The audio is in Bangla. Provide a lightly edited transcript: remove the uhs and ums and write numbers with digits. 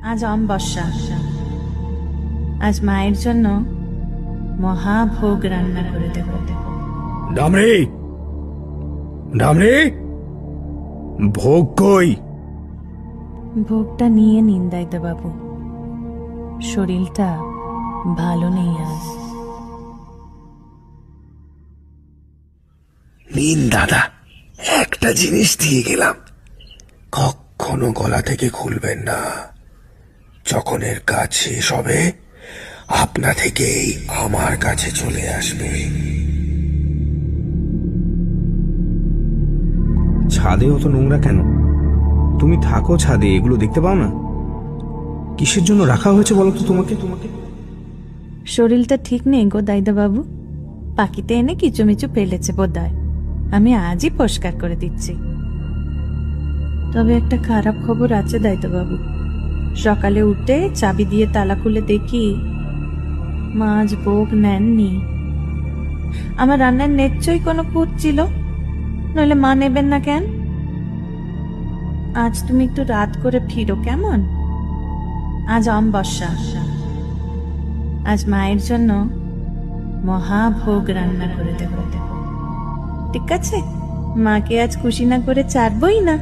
আজ অমাবস্যা, আজ মায়ের জন্য মহাভোগ রান্না করে দেব। ডামরি, ডামরি, ভোগ কই? ভোগটা নিয়ে নিন দায়িত্ব বাবু, শরীরটা ভালো নেই আজ। নিন দাদা, একটা জিনিস দিয়ে গেলাম, কখনো গলা থেকে খুলবেন না। যখন এর কাজ শেষ হবে আপনা থেকেই আমার কাছে চলে আসবে। ছাদে অত নোংরা কেন? তুমি থাকো ছাদে, এগুলো দেখতে পাও না? কিসের জন্য রাখা হয়েছে বলো তো তোমাকে? শরীরটা ঠিক নেই গো দাইদা বাবু, পাখিতে এনে কিচুমিচু ফেলেছে বোধহয়, আমি আজই পরিষ্কার করে দিচ্ছি। তবে একটা খারাপ খবর আছে দাইদা বাবু, সকালে উঠে চাবি দিয়ে তালা খুলে দেখি মা আজ ভোগ নেননি। আমার রান্নার নিশ্চয়ই কোনো খুঁত ছিল, নইলে মা নেবেন না কেন? আজ তুমি একটু রাত করে ফিরো কেমন? আজ অমাবস্যা, আজ মায়ের জন্য মহাভোগ রান্না করে দেব। ঠিক আছে, মাকে আজ খুশি না করে ছাড়বই না।